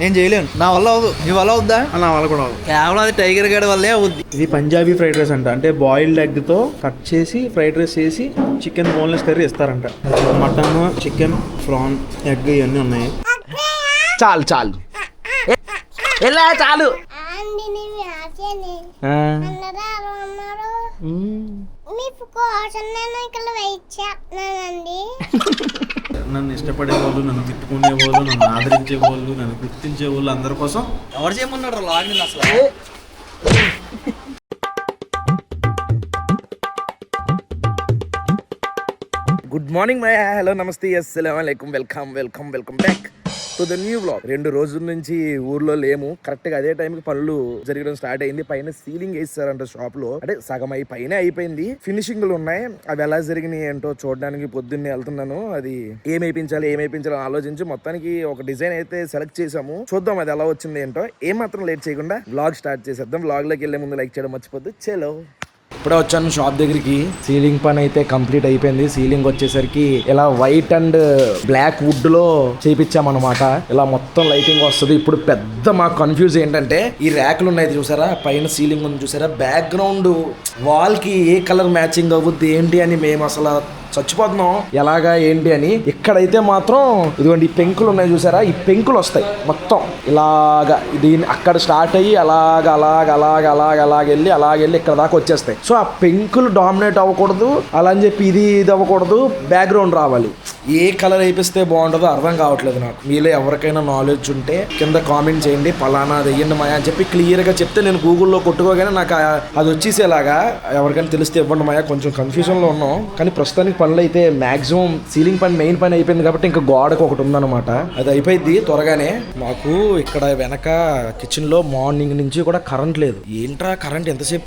నేను చేయలేను, నా వల్ల అవదు. నీ వల్ల అవుద్దా? నా వల్ల కూడా అవ్వదు. కేవలం అది టైగర్ గడ్ వల్లే అవుద్ది. ఇది పంజాబీ ఫ్రైడ్ రైస్ అంట. అంటే బాయిల్డ్ ఎగ్తో కట్ చేసి ఫ్రైడ్ రైస్ చేసి చికెన్ బోన్లెస్ కర్రీ ఇస్తారంట. మటన్, చికెన్, ప్రాన్, ఎగ్ ఇవన్నీ ఉన్నాయి. చాలు చాలు ఎలా చాలు. నన్ను ఇష్టపడే వాళ్ళు, నన్ను తిట్టుకునే వాళ్ళు, నన్ను ఆదరించే వాళ్ళు, నన్ను గుర్తించే వాళ్ళు అందరి కోసం ఎవరు చేయమన్నాడు లాగిన్ అసలు? గుడ్ మార్నింగ్ మై హలో నమస్తే అస్సలాము అలైకుం welcome back to the new vlog. 2 రోజుల నుంచి ఊర్లో లేము. కరెక్ట్ గా అదే టైంకి పనులు జరగడం స్టార్ట్ అయింది. పైన సీలింగ్ వేస్తారంట షాప్ లో. అంటే సగం పైన అయిపోయింది, ఫినిషింగ్ లు ఉన్నాయి. అవి ఎలా జరిగినాయి ఏంటో చూడడానికి పొద్దున్నే వెళ్తున్నాను. అది ఏమైపించాలి ఆలోచించి మొత్తానికి ఒక డిజైన్ అయితే సెలెక్ట్ చేసాము. చూద్దాం అది ఎలా వచ్చింది ఏంటో. ఏం మాత్రం లేట్ చేయకుండా వ్లాగ్ స్టార్ట్ చేసేద్దాం. వ్లాగ్ లోకి వెళ్లే ముందు లైక్ చేయడం మర్చిపోద్దు. చలో, ఇప్పుడే వచ్చాను షాప్ దగ్గరికి. సీలింగ్ పని అయితే కంప్లీట్ అయిపోయింది. సీలింగ్ వచ్చేసరికి ఇలా వైట్ అండ్ బ్లాక్ వుడ్ లో చేయించామన్నమాట. ఇలా మొత్తం లైటింగ్ వస్తుంది. ఇప్పుడు పెద్ద మాకు కన్ఫ్యూజ్ ఏంటంటే ఈ ర్యాకులు ఉన్నాయి చూసారా, పైన సీలింగ్ ఉంది చూసారా, బ్యాక్గ్రౌండ్ వాల్ కి ఏ కలర్ మ్యాచింగ్ అవుద్ది ఏంటి అని మేము అసలు చచ్చిపోతున్నాం, ఎలాగా ఏంటి అని. ఇక్కడైతే మాత్రం ఇదిగోండి ఈ పెంకులు ఉన్నాయి చూసారా, ఈ పెంకులు వస్తాయి మొత్తం ఇలాగా. దీన్ని అక్కడ స్టార్ట్ అయ్యి అలాగెళ్ళి ఇక్కడ దాకా వచ్చేస్తాయి. సో ఆ పెంకులు డామినేట్ అవ్వకూడదు, అలా అని చెప్పి ఇది అవ్వకూడదు, బ్యాక్గ్రౌండ్ రావాలి. ఏ కలర్ వేపిస్తే బాగుంటుందో అర్థం కావట్లేదు నాకు. మీలో ఎవరికైనా నాలెడ్జ్ ఉంటే కింద కామెంట్ చేయండి, పలానా అది వెయ్యండి మాయా అని చెప్పి క్లియర్గా చెప్తే నేను గూగుల్లో కొట్టుకోగానే నాకు అది వచ్చేసేలాగా ఎవరికైనా తెలిస్తే ఇవ్వండి మాయా. కొంచెం కన్ఫ్యూజన్లో ఉన్నాం, కానీ ప్రస్తుతానికి పనులు అయితే మ్యాక్సిమం సీలింగ్ పని మెయిన్ పని అయిపోయింది కాబట్టి ఇంకా గోడకు ఒకటి ఉందన్నమాట. అది అయిపోయింది త్వరగానే. మాకు ఇక్కడ వెనక కిచెన్ లో మార్నింగ్ నుంచి కూడా కరెంట్ లేదు. ఏంట్రా కరెంట్ ఎంతసేపు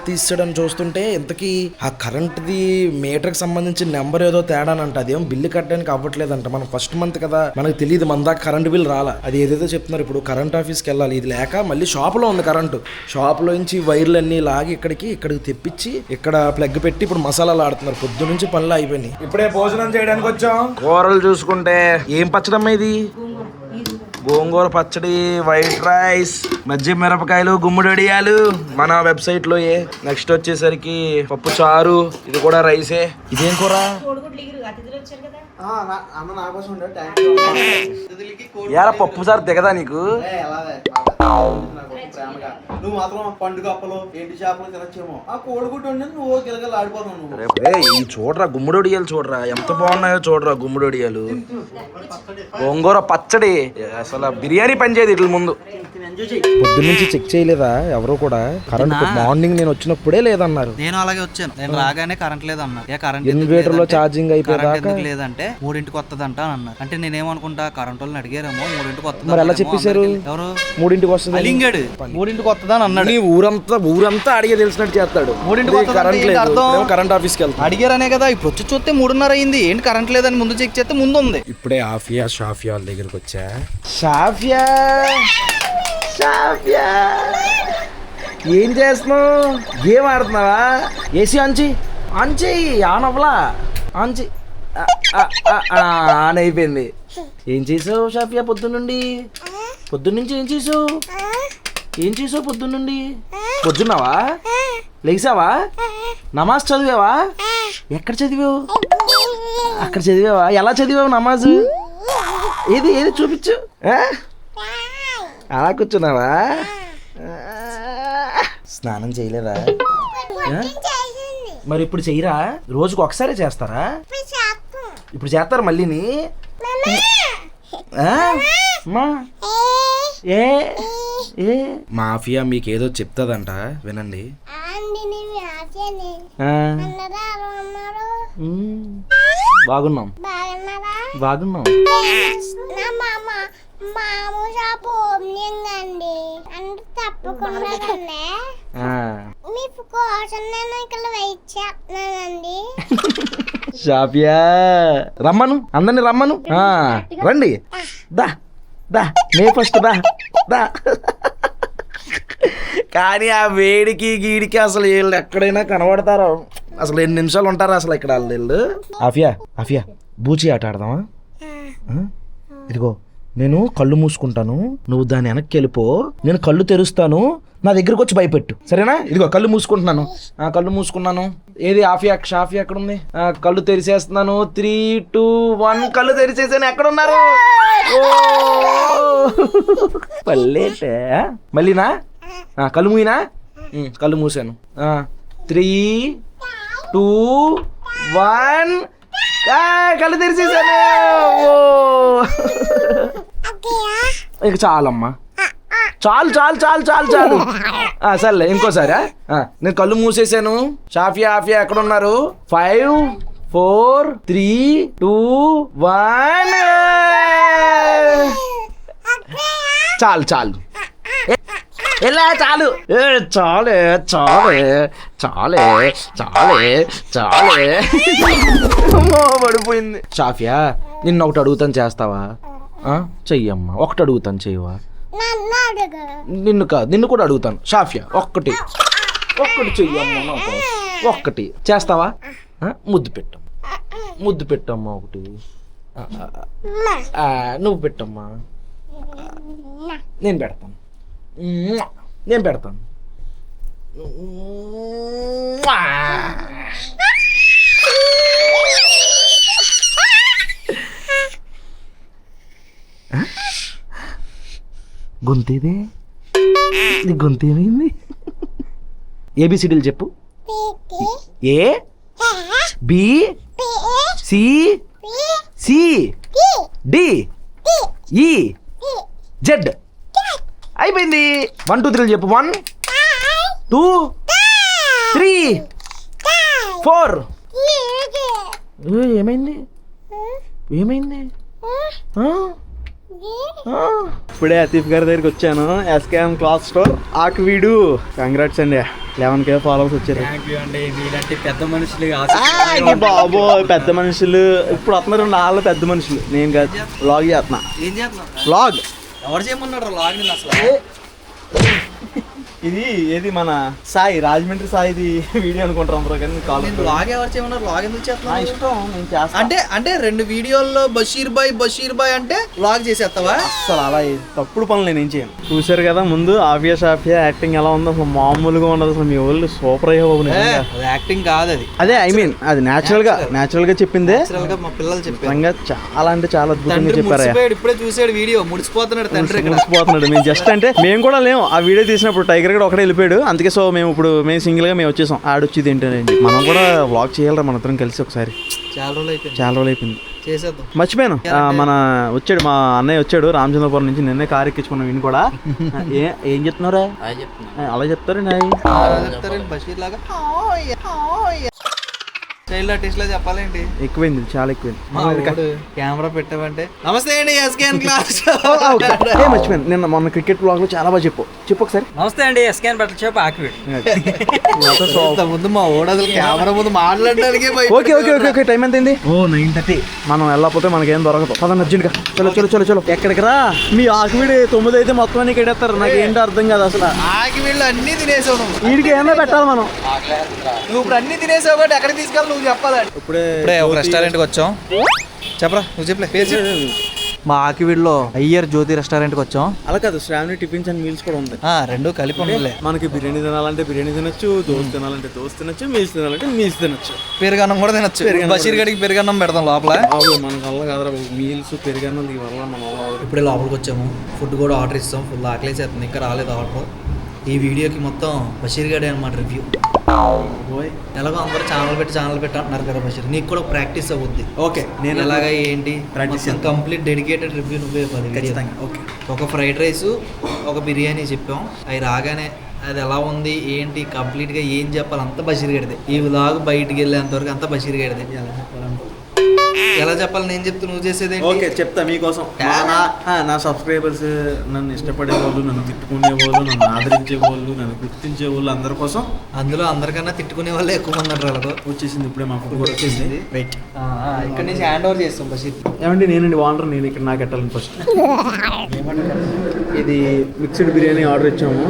తీసాడు అని చూస్తుంటే ఇంతకీ ఆ కరెంట్ది మీటర్ కి సంబంధించిన నెంబర్ ఏదో తేడానంట. అదేం బిల్లు కట్టడానికి అవ్వట్లేదంట. మనం ఫస్ట్ మంత్ కదా, మనకు తెలియదు మన దాకా కరెంట్ బిల్ రాలా. అది ఏదేదో చెప్తున్నారు. ఇప్పుడు కరెంట్ ఆఫీస్కి వెళ్ళాలి. ఇది లేక మళ్ళీ షాప్లో ఉంది కరెంటు. షాప్లో నుంచి వైర్లన్నీ లాగి ఇక్కడికి తెప్పించి ఇక్కడ ప్లగ్ పెట్టి ఇప్పుడు మసాలాలు ఆడుతున్నారు. పొద్దు నుంచి పనులు అయిపోయినాయి. ఇప్పుడే భోజనం చేయడానికి వచ్చాం. కూరలు చూసుకుంటే ఏం పచ్చడమ్మా ఇది? గోంగూర పచ్చడి, వైట్ రైస్, మజ్జి మిరపకాయలు, గుమ్మడియాలు మన వెబ్సైట్ లో. నెక్స్ట్ వచ్చేసరికి పప్పు చారు, ఇది కూడా రైసే. ఇదేం కూర? యారా పప్పు చారు దిగదా నీకు? నువ్వు మాత్రం పండుగ అప్పలు ఏంటి చేపలు తినచ్చేమో. ఆ కోడిగుడ్డు నువ్వు గిలగలు ఆడిపోతావు. ఈ చూడరా గుమ్మడియాలు, చూడరా ఎంత బాగున్నాయో చూడరా గుమ్మడియాలు. గోంగూర పచ్చడి అసలు బిర్యానీ పని చేయదు ఇట్ల ముందు. పొద్దు నుంచి చెక్ చేయలేదా ఎవరు కూడా? కరెంట్ మార్నింగ్ నేను వచ్చినప్పుడే లేదన్నారు. నేను అలాగే వచ్చాను. నేను రాగానే కరెంట్ లేదన్నారు. ఇన్వర్టర్ లో ఛార్జింగ్ అయిపోయాక లేదంటే 3ంటికి వస్తుందంట అని అన్నారు. అంటే నేనేమనుకుంటా కరెంట్ వాళ్ళని అడిగారేమో 3ంటికి వస్తుంది. మరి ఎలా చెప్పేశారు? ఎవరు 3ంటికి వస్తుంది? అలింగాడు 3ంటికి వస్తుందని అన్నాడు. ఊరంతా అడిగే తెలిసినట్టు చేస్తాడు. 3ంటికి కరెంట్ ఆఫీస్కి వెళ్తాడు. అడిగారనే కదా. ఇప్పుడు వచ్చి చూస్తే 3:30 అయింది. ఏంటి కరెంట్ లేదని ముందు చెక్ చేస్తే ముందు ఉంది. ఇప్పుడే షాఫియా వాళ్ళ దగ్గరకు వచ్చా. షాఫియా ఏం చేస్తున్నావు? గేమ్ ఆడుతున్నావా? ఏసీ ఆన్ అవ్వలా? ఆన్ అయిపోయింది. ఏం చేసావు షాఫియా పొద్దున్నుంచి? ఏం చేసావు పొద్దున్నుండి? పొద్దున్నావా? లేచావా? నమాజ్ చదివావా? ఎక్కడ చదివావు? అక్కడ చదివావా? ఎలా చదివావు నమాజు? ఏది చూపించు. అలా కూర్చున్నావా? స్నానం చేయలేదా? మరి ఇప్పుడు చెయ్యరా? రోజుకు ఒకసారి చేస్తారా? ఇప్పుడు చేస్తారు మళ్ళీని? మాఫియా మీకేదో చెప్తాదంట, వినండి. బాగున్నాం. షాఫియా రమ్మను, అందరిని రమ్మను. రండి, దా మే ఫస్ట్ దా. కానీ ఆ వేడికి గీడికి అసలు వీళ్ళు ఎక్కడైనా కనబడతారో? అసలు 2 నిమిషాలు ఉంటారా అసలు ఇక్కడ వీళ్ళు? ఆఫియా బూచి ఆట ఆడదామా? ఇదిగో నేను కళ్ళు మూసుకుంటాను, నువ్వు దాని వెనక్కి వెళ్ళిపో, నేను కళ్ళు తెరుస్తాను, నా దగ్గరకు వచ్చి భయపెట్టు, సరేనా? ఇదిగో కళ్ళు మూసుకుంటున్నాను. కళ్ళు మూసుకున్నాను. ఏది ఆఫియా షాఫియా ఎక్కడ ఉంది? కళ్ళు తెరిచేస్తున్నాను. 3, 2, 1 కళ్ళు తెరిచేసాను. ఎక్కడున్నారు? పల్లేటే మళ్ళీనా? కళ్ళు మూయినా? కళ్ళు మూసాను. 3, 2, 1 కళ్ళు తెరిచేసాను. ఇక చాలమ్మా, చాలు చాలు చాలు చాలు చాలు. సర్లే ఇంకోసారి. నేను కళ్ళు మూసేసాను. షాఫియా ఆఫియా ఎక్కడ ఉన్నారు? 5, 4, 3, 2, 1 చాలు చాలు ఎలా చాలు. చాలే చాలే చాలే చాలే చాలే పడిపోయింది. షాఫియా నిన్న ఒకటి అడుగుతాను, చేస్తావా? చెయ్యమ్మా. ఒకటి అడుగుతాను, చెయ్యవా? నిన్ను కాదు, నిన్ను కూడా అడుగుతాను. షాఫియా ఒక్కటి చెయ్యమ్మా, నాకు ఒక్కటి చేస్తావా? ముద్దు పెట్టమ్మా, ముద్దు పెట్టమ్మా. ఒకటి నువ్వు పెట్టమ్మా. నేను పెడతాను, నేను పెడతాను. గొంతేదే, నీ గొంతు ఏమైంది? ఏబిసిడీలు చెప్పు. A B C C D E Z అయిపోయింది. 1, 2, 3 చెప్పు. 1, 2, 3, 4. ఏమైంది? ఏమైంది? ఇప్పుడే అతీఫ్ గారి దగ్గరికి వచ్చాను. SKM cloth store Akividu. Congrats అండి, 11K ఫాలోవర్స్ వచ్చారు. పెద్ద మనుషులు బాబో, పెద్ద మనుషులు ఇప్పుడు వస్తున్నారు. నాలుగు పెద్ద మనుషులు. నేను కాదు, వ్లాగ్ చేస్తున్నా. ఏం చేస్తున్నా? వ్లాగ్ ఎవరు చేయమన్నాడు లాగ్? అసలు ఇది ఏది మన సాయి, రాజమండ్రి సాయిది వీడియో అనుకుంటాం బ్రో. కానీ లాగ్ ఎవరు చేయమన్నారు? లాగ్ ఎందుకు చేస్తున్నా? ఇష్టం, నేను చేస్తా. అంటే 2 వీడియోల్లో బషీర్ బాయ్ అంటే లాగ్ చేసేస్తావా? అసలు అలా తప్పుడు పనులు నేను ఏం చేయను. చూసారు కదా ముందు ఆఫియా షాఫియా యాక్టింగ్ ఎలా ఉందో, అసలు మామూలుగా ఉండదు. అసలు మీ వాళ్ళు సూపర్ అయ్యే బాబు. యాక్టింగ్ కాదు అది, అదే ఐ మీన్ అది న్యాచురల్ గా చెప్పిందే. మా పిల్లలు చెప్పారు. చాలా అంటే చాలా అద్భుతంగా చెప్పారు. ఇప్పుడే చూసాడు వీడియో, ముడిసిపోతున్నాడు తండ్రి. ముడిసిపోతున్నాడు. మేము జస్ట్ అంటే మేము కూడా లేము ఆ వీడియో తీసినప్పుడు. టైగర్ కూడా ఒకటే వెళ్ళిపోయాడు. అందుకే సో మేము సింగిల్ గా మేము వచ్చేసాం. ఆడొచ్చింది ఏంటంటే మనం కూడా వ్లాగ్ చేయాలరా మన ఇద్దరం కలిసి ఒకసారి. చాలా రోజులు అయిపోయింది. చేసేద్దాం. మర్చిపోయాను, మన వచ్చాడు మా అన్నయ్య వచ్చాడు రామచంద్రపురం నుంచి. నిన్నే కారు ఎక్కించుకున్నాం. వీని కూడా ఏం చెప్తున్నారా? అలా చెప్తారండి బషీర్ లాగా చైల్డ్ ఆర్టిస్ట్ లా చెప్పాలేంటి? ఎక్కువైంది, చాలా ఎక్కువైంది. కెమెరా పెట్టామంటే నమస్తే అండి ఎస్కేఎన్ క్లాస్. మర్చిపోయాను, నిన్న మొన్న క్రికెట్ బ్లాగ్ లో చాలా బాగా చెప్పు ఒకసారి. నమస్తే అండి ఎస్కేఎన్ బట్టల షాప్ ఆక్విడ్. ముందు మా ఓడ అసలు కెమెరా ముందు మాట్లాడడానికి ఓకే టైం ఎంత అయింది? 9:30. మనం వెళ్ళకపోతే మనకేం దొరకదు. పదండి అర్జెంట్ గా. చలో. ఎక్కడికి రా? మీ ఆక్విడ్ 9 అయితే మొత్తం నీకు ఎడేస్తారు. నాకు ఏంటో అర్థం కాదు అసలు. ఆక్విడ్ అన్ని తినేసావు. వీడికి ఏమన్నా పెట్టాలి మనం. నువ్వు ఇప్పుడు అన్ని తినేసావు కాబట్టి ఎక్కడ తీసుకెళ్ళి నువ్వు చెప్పాలి. ఇప్పుడే ఒక రెస్టారెంట్కి వచ్చాం. చెప్పరా, నువ్వు చెప్పలే పేరు. మా ఆకివీడులో అయ్యర్ జ్యోతి రెస్టారెంట్కి వచ్చాం. అలా కాదు, శ్రావణి టిఫిన్స్ అండ్ మీల్స్ కూడా ఉంది. 2 కలిపి ఉండలే. మనకి బిర్యానీ తినాలంటే బిర్యానీ తినొచ్చు, దోశ తినాలంటే దోశ తినొచ్చు, మీల్స్ తినాలంటే మీల్స్ తినొచ్చు, పెరుగన్నం కూడా తినొచ్చు. బషీర్ గడికి పెరుగన్నం పెడతాం లోపల. మనకు వల్ల కాదురా మీల్స్ పెరుగన్నం వల్ల మన ఇప్పుడే లోపలికి వచ్చాము. ఫుడ్ కూడా ఆర్డర్ ఇస్తాం. ఫుల్ ఆకలేసేస్తుంది, ఇంకా రాలేదు ఆర్డర్. ఈ వీడియోకి మొత్తం బషీర్ గడే అనమాట రివ్యూ. ఎలాగో అందరూ ఛానల్ పెట్టి అంటున్నారు కదా బషీర్, నీకు కూడా ప్రాక్టీస్ అవుద్ది. ఓకే, నేను ఎలాగ ఏంటి ప్రాక్టీస్ కంప్లీట్ డెడికేటెడ్ రివ్యూ నువ్వే ఖచ్చితంగా. ఓకే, ఒక ఫ్రైడ్ రైస్, ఒక బిర్యానీ చెప్పాం. అవి రాగానే అది ఎలా ఉంది ఏంటి కంప్లీట్గా ఏం చెప్పాలి అంతా బషీర్ గడిదే. ఈ వ్లాగ్ బయటికి వెళ్ళేంతవరకు అంతా బషీర్ గడిదే. ఎలా చెప్పాలి? నేను చెప్తే నువ్వు చేసేది. ఓకే, చెప్తా మీకోసం. నా సబ్స్క్రైబర్స్, నన్ను ఇష్టపడే వాళ్ళు, నన్ను తిట్టుకునే వాళ్ళు, నన్ను ఆదరించే వాళ్ళు, నన్ను గుర్తించే వాళ్ళు అందరి కోసం. అందులో అందరికన్నా తిట్టుకునే వాళ్ళే ఎక్కువ మంది అంటారు. వచ్చేసింది ఇప్పుడే మా ఫుడ్ కూడా వచ్చేసింది. రైట్, ఇక్కడ నుంచి హ్యాండ్ ఓవర్ చేస్తాం బషీర్. ఏమండి నేనండి ఓనర్, నేను ఇక్కడ నాకు ఎట్టాలని ఫస్ట్. ఇది మిక్స్డ్ బిర్యానీ ఆర్డర్ ఇచ్చాము.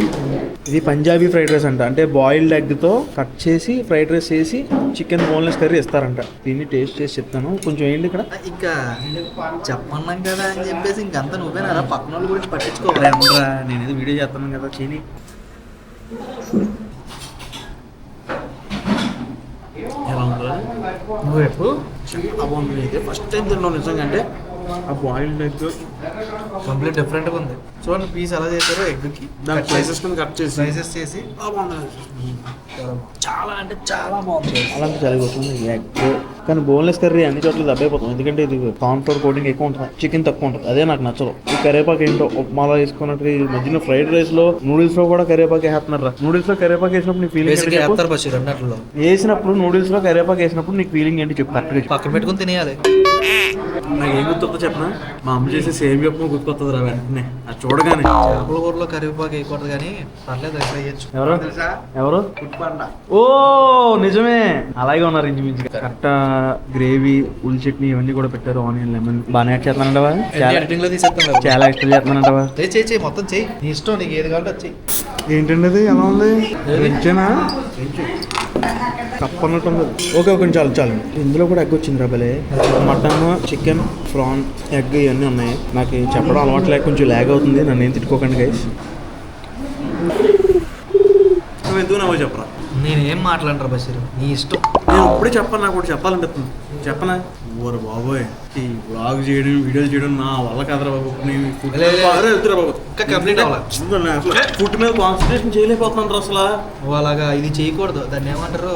ఇది పంజాబీ ఫ్రైడ్ రైస్ అంట. అంటే బాయిల్డ్ ఎగ్తో కట్ చేసి ఫ్రైడ్ రైస్ చేసి చికెన్ బోన్లెస్ కర్రీ ఇస్తారంట. దీన్ని టేస్ట్ చేసి చెప్తాను. కొంచెం కొంచెం వేయండి ఇక్కడ. ఇంకా చెప్పన్నాం కదా అని చెప్పేసి ఇంకంతా నువ్వేనా పక్కన వాళ్ళ గురించి పట్టించుకోవాలి. నేను ఏదో వీడియో చేస్తున్నాను కదా చేయని. ఎలా ఉందా నువ్వు ఎప్పుడు చాలా బాగుంది. అయితే ఫస్ట్ టైం తిన్నావు నిజంగా. అంటే ఆ బాయిల్డ్ ఎగ్ కంప్లీట్ డిఫరెంట్గా ఉంది. చూడండి పీస్ ఎలా చేశారో ఎగ్కి దాని స్లైసెస్ కింద కట్ చేసి స్లైసెస్ చేసి చాలా అంటే చాలా బాగుంది. అలాంటి జరిగిపోతుంది ఎగ్. కానీ బోన్లెస్ కర్రీ అన్ని చోట్ల దబ్బైపోతుంది. ఎందుకంటే ఇది కార్న్ ఫ్లోర్ కోటింగ్ ఎక్కువ ఉంటుంది, చికెన్ తక్కువ ఉంటుంది. అదే నాకు నచ్చదు. ఈ కరేపాకు ఏంటో ఉప్మాలో వేసుకున్నట్టు ఈ మధ్యన ఫ్రైడ్ రైస్ లో నూడిల్స్ లో కూడా కరేపాకు వేస్తున్నారు. నూడిల్స్ లో కరేపాకు వేసినప్పుడు నీ ఫీలింగ్ వేసినప్పుడు నూడిల్స్ లో కరేపాకు వేసినప్పుడు నీకు ఫీలింగ్ ఏంటి చెప్పు కరెక్ట్గా. పక్కన పెట్టుకుని తినేయాలి. నాకు ఏం గుర్తుందో చెప్పనా, మా అమ్మ చేసే సేమ్ చెప్పు గుర్తుకొస్తుంది రా వెంటనే అది చూడగానే. చేపల కూరలో కరివేపాకు వేయకూడదు కానీ పర్లేదు అట్లా వేయచ్చు. ఎవరు ఎవరు ఓ నిజమే అలాగే ఉన్నారు ఇంచుమించుగా. కరెక్ట్ గ్రేవీ ఉల్లి చట్నీ ఇవన్నీ కూడా పెట్టారు. ఆనియన్ లెమన్ బాగానే యాడ్ చేస్తున్నానంటవా? ఎడిటింగ్ లో తీసేస్తాను. చాలా ఇష్టం చేస్తున్నానంటవా? చెయ్యి మొత్తం చెయ్యి, నీ ఇష్టం, నీకు ఏది కావాలంటే వచ్చి. ఏంటండి అది ఎలా ఉంది? వెంచేనా తప్పన్నట్టుంది. ఓకే కొంచెం చాలు చాలు. ఇందులో కూడా ఎగ్ వచ్చింది రాబలే. మటన్, చికెన్, ప్రాన్, ఎగ్ ఇవన్నీ ఉన్నాయి. నాకు చెప్పడం అలవాటు లేక కొంచెం ల్యాగ్ అవుతుంది. నన్ను ఏం తిట్టుకోకండి గైస్. నువ్వు ఎందుకు నవ్వు చెప్పరా? నేనేం మాట్లాడరా బషీర్, నీ ఇష్టం. నేను ఇప్పుడే చెప్పాను, నాకు ఒకటి చెప్పాలనిపిస్తుంది. చెప్పనా? ఓరు బాబోయ్ ఈ బ్లాగ్ చేయడం వీడియోలు చేయడం నా వల్ల కదరా బాబు. వెళ్తురా బాబు ఇంకా కంప్లీట్ అవ్వాలి. ఫుడ్ మీద కాన్సన్ట్రేషన్ చేయలేకపోతున్నాను అసలు. నువ్వు అలాగా ఇది చేయకూడదు. దాన్ని ఏమంటారు,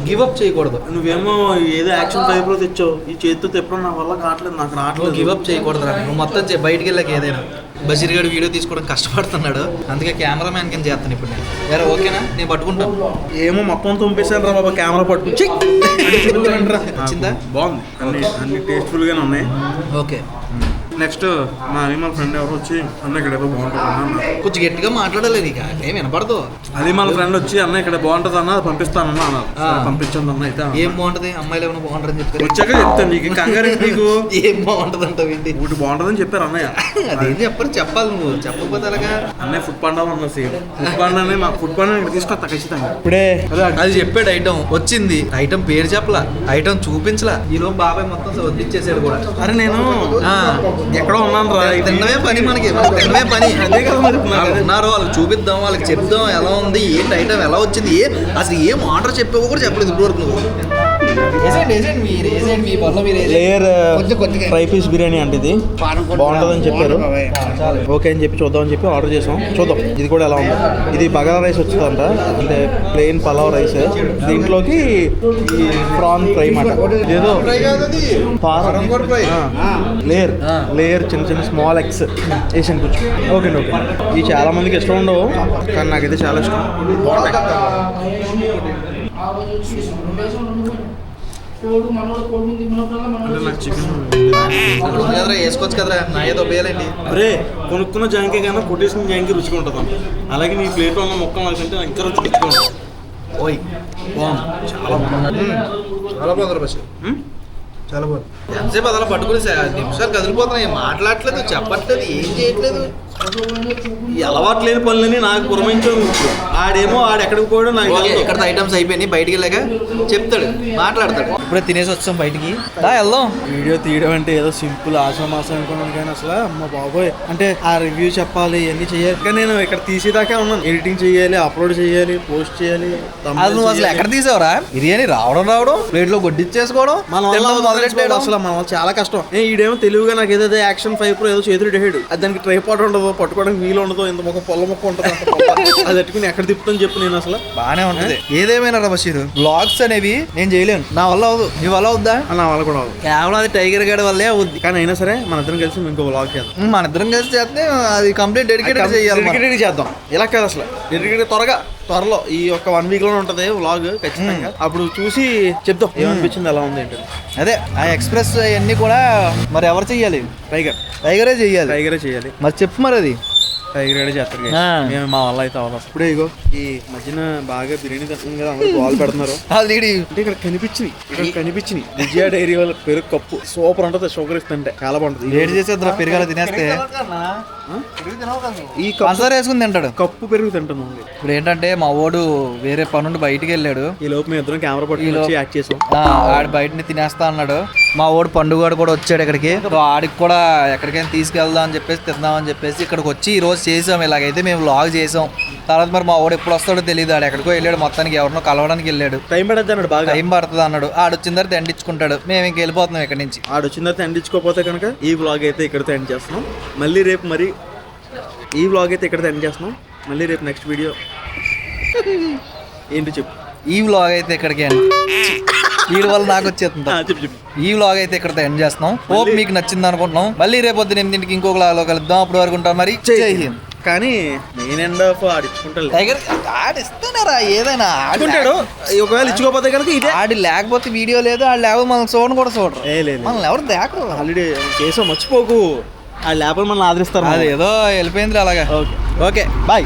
గివ్ అప్ చేయకూడదు. నువ్వేమో ఏదో యాక్షన్ టైప్ లో తెచ్చావు. ఈ చేతితో తెప్పడం నా వల్ల కావట్లేదు. నాకు రావట్లేదు. గివ్ అప్ చేయకూడదు రా. నువ్వు మొత్తం బయటికి వెళ్ళాక ఏదైనా. బషీర్ గారు వీడియో తీసుకోవడం కష్టపడుతున్నాడు, అందుకే కెమెరామ్యాన్ కింద చేస్తాను ఇప్పుడు నేను. వేరే ఓకేనా? నేను పట్టుకుంటాను. ఏమో మొత్తం తుంపేశాను రా బాబా కెమెరా పట్టుకుని. వచ్చిందా? బాగుంది. అన్ని టేస్ట్ఫుల్ గానే ఉన్నాయి. ఓకే. నెక్స్ట్ మా అనిమల్ ఫ్రెండ్ ఎవరు వచ్చి అన్న ఇక్కడ ఏదో బాగుంటుంది అన్న. కొంచెం గట్టిగా మాట్లాడాలి, నీకు ఏం వినపడదు. అనిమల్ ఫ్రెండ్ వచ్చి అన్న ఇక్కడ బాగుంటుంది అన్న పంపిస్తానన్నా అన్నారు. పంపించండి అన్న. అయితే ఏం బాగుంటది? అమ్మాయిలు ఏమైనా బాగుంటారని చెప్తారు. వచ్చాక చెప్తాను నీకు. కంగారు నీకు ఏం బాగుంటది అంటావు ఏంటి? ఒకటి బాగుంటుందని చెప్పారు అన్నయ్య. అదేం చెప్పరు, చెప్పాలి నువ్వు. చెప్పకపోతే అలాగా. అన్నయ్య ఫుడ్ పాండా అన్న సేమ్ ఫుడ్ పాండానే. మాకు ఫుడ్ పాండా ఇక్కడ తీసుకొస్తా ఖచ్చితంగా. ఇప్పుడే అది చెప్పాడు. ఐటమ్ వచ్చింది, ఐటమ్ పేరు చెప్పలా, ఐటమ్ చూపించలా. ఈలోపు బాబాయ్ మొత్తం వడ్డించేసాడు కూడా. అరే నేను ఎక్కడో ఉన్నాను రా. తినడమే పని మనకి, తినడమే పని. అదే కదా మరి. ఉన్నారు వాళ్ళకి చూపిద్దాం, వాళ్ళకి చెప్దాం ఎలా ఉంది, ఏంటి ఐటమ్ ఎలా వచ్చింది, అసలు ఏం ఆర్డర్ చెప్పావో కూడా చెప్పలేదు ఇప్పటివరకు నువ్వు. లేయర్ ఫ్రై పీస్ బిర్యానీ అంటే ఇది బాగుంటుందని చెప్పారు. ఓకే అని చెప్పి చూద్దాం అని చెప్పి ఆర్డర్ చేసాం. చూద్దాం ఇది కూడా ఎలా ఉంది. ఇది బగారా రైస్ వచ్చిందంట, అంటే ప్లెయిన్ పలావ్ రైస్. దీంట్లోకి ఈ ప్రాన్ ఫ్రై మాట ఏదో లేయర్ లేయర్ చిన్న చిన్న స్మాల్ ఎగ్స్ వేసాను కొంచెం. Okay okay. ఇవి చాలా మందికి ఇష్టం ఉండవు కానీ నాకైతే చాలా ఇష్టం. అంటే నాకు చికెన్ వేసుకోవచ్చు కదరా, నా ఏదో పేలేంటి. అరే కొనుక్కున్న జాంకే కన్నా కొట్టేసిన జాంకి రుచిగా ఉంటుంది. అలాగే నీ ప్లేట్లో ఉన్న మొక్క నాకంటే ఇంకా రుచిగా ఉంటుంది. ఓయ్ బాగుంది, చాలా బాగుంది. చాలా బాగుంది బస్, చాలా బాగుంది. ఎంతసేపు అదలా పట్టుకుని నిమిషాలు కదిలిపోతున్నాయి, మాట్లాడట్లేదు, చెప్పట్లేదు, ఏం చేయట్లేదు. ఈ అలవాటు లేని పనులని నాకు పురమించావు. ఆడేమో ఎక్కడికి పోయాడో నాకు. ఇక్కడ ఐటమ్స్ అయిపోయినాయి, బయటికి వెళ్ళాక చెప్తాడు, మాట్లాడతాడు. ఇప్పుడే తినేసి వచ్చాం బయటికి, వెళ్దాం. వీడియో తీయడం అంటే ఏదో సింపుల్ ఆశామాసం అనుకున్నాను కానీ అసలు అమ్మ బాబోయ్ అంటే ఆ రివ్యూ చెప్పాలి, ఇవన్నీ చేయాలి. కానీ నేను ఇక్కడ తీసేదాకా ఉన్నాను. ఎడిటింగ్ చేయాలి, అప్లోడ్ చేయాలి, పోస్ట్ చేయాలి. అది నువ్వు అసలు ఎక్కడ తీసావురా? బిర్యానీ రావడం ప్లేట్ లో గొడ్డిచ్చేసుకోవడం అసలు మన చాలా కష్టం. ఈడేమో తెలివిగా నాకు ఏదో యాక్షన్ 5 Pro ఏదో చేతులు డేడు. అది దానికి ట్రైపాడ్ ఉండదు, పట్టుకోవడానికి వీలు ఉండదు, ఇంత మొక్క పొల్ల మొక్క ఉంటుంది. అది పెట్టుకుని ఎక్కడ తిప్పుతాను చెప్పు. నేను అసలు బాగానే ఉంటుంది. ఏదేమైనా రా బషీర్, బ్లాగ్స్ అనేవి నేను చేయలేను, నా వల్ల అవ్వదు. నీ వల్ల అవుద్దా? నా వల్ల కూడా అవ్వదు. కేవలం అది టైగర్ గడ్ వల్లే అవుద్ది. కానీ అయినా సరే మన ఇద్దరం కలిసి ఇంకో బ్లాగ్ చేద్దాం. మన ఇద్దరం కలిసి చేస్తే అది కంప్లీట్ డెడికేటెడ్ చేద్దాం. ఇలా కాదు అసలు డెడికేటెడ్ త్వరలో ఈ ఒక 1 week లోనే ఉంటది వ్లాగ్ ఖచ్చితంగా. అప్పుడు చూసి చెప్తాం ఏమనిపించింది, ఎలా ఉంది ఏంటంటే. అదే ఆ ఎక్స్ప్రెస్ అవన్నీ కూడా మరి ఎవరు చెయ్యాలి? టైగరే చెయ్యాలి. మరి చెప్పు మరి అది టైగర్ చేస్తారు. మేము మా వల్ల అయితే అవ్వాలి. ఇప్పుడే ఇగో ఈ మధ్యన బాగా బిర్యానీ తెస్తుంది కదా, అందరూ బాల్ పెడుతున్నారు. అది అంటే ఇక్కడ కనిపించింది విజయ డైరీ వాళ్ళ పెరుగు కప్పు సూపర్ ఉంటుంది. షుగర్ ఇస్తుంటే చాలా బాగుంటుంది. వేడి చేసేద్దాం పెరుగాల తినేస్తే. ఈ పంచదార వేసుకుని తింటాడు, కప్పు పెరుగు తింటాను. ఇప్పుడు ఏంటంటే మా వాడు వేరే పనుండి బయటికి వెళ్ళాడు. ఈ లోపు మేము ఇద్దరం కెమెరా పట్టుకుని వచ్చి యాక్ట్ చేసాం. ఆడు బయటని తినేస్తా అన్నాడు. మా వాడు పండుగ కూడా వచ్చాడు ఇక్కడికి. సో ఆడికి కూడా ఎక్కడికైనా తీసుకెళ్దాం అని చెప్పేసి తిందామని చెప్పేసి ఇక్కడికి వచ్చి ఈ రోజు చేసాం. ఇలాగైతే మేము వ్లాగ్ చేసాం. తర్వాత మరి మా వాడు ఎప్పుడు వస్తాడో తెలియదు. ఆడు ఎక్కడికో వెళ్ళాడు, మొత్తానికి ఎవరినో కలవడానికి వెళ్ళాడు. టైం పడద్దు అన్నాడు, బాగా టైం పడుతుంది అన్నాడు. ఆడు వచ్చిన తర్వాత ఎండించుకుంటాడు. మేము ఇంక వెళ్ళిపోతున్నాం ఇక్కడ నుంచి. ఆడు వచ్చిన తర్వాత ఎండించుకోకపోతే కనుక ఈ వ్లాగ్ అయితే ఇక్కడితో ఎండ్ చేస్తున్నాం. మళ్ళీ రేపు మరి ఈ వ్లాగ్ అయితే ఇక్కడితో ఎండ్ చేస్తున్నాం. మళ్ళీ రేపు నెక్స్ట్ వీడియో ఏంటి చెప్పు. ఈ వ్లాగ్ అయితే ఇక్కడికి వీడి వల్ల నాకు వచ్చేస్తుంది. చెప్పు చెప్పు. ఈ వ్లాగ్ అయితే ఇక్కడితో ఎండ్ చేస్తున్నాం. హోప్ మీకు నచ్చింది అనుకుంటున్నాం. మళ్ళీ రేపు పొద్దున 8ంటికి ఇంకొక వ్లాగ్లో కలుద్దాం. అప్పుడు వరకు ఉంటాం. మరి జై హింద్. కానీ మెయిన్ ఎండ్ ఆఫ్ ఆడిచ్చుకుంటాడు. టైగర్ ఆడిస్తేనేరా ఏదైనా ఆడుకుంటాడు. ఒకవేళ ఇచ్చుకోకపోతే కనుక ఇదే ఆడి లేకపోతే వీడియో లేదు. ఆడు లేకపోతే మనం చూడను కూడా చూడరు. లేదు మనం ఎవరు దేకరు. ఆల్రెడీ కేసు మర్చిపోకు. ఆ లేకపోతే మనల్ని ఆదరిస్తారు. అది ఏదో వెళ్ళిపోయింది అలాగా. Okay okay bye.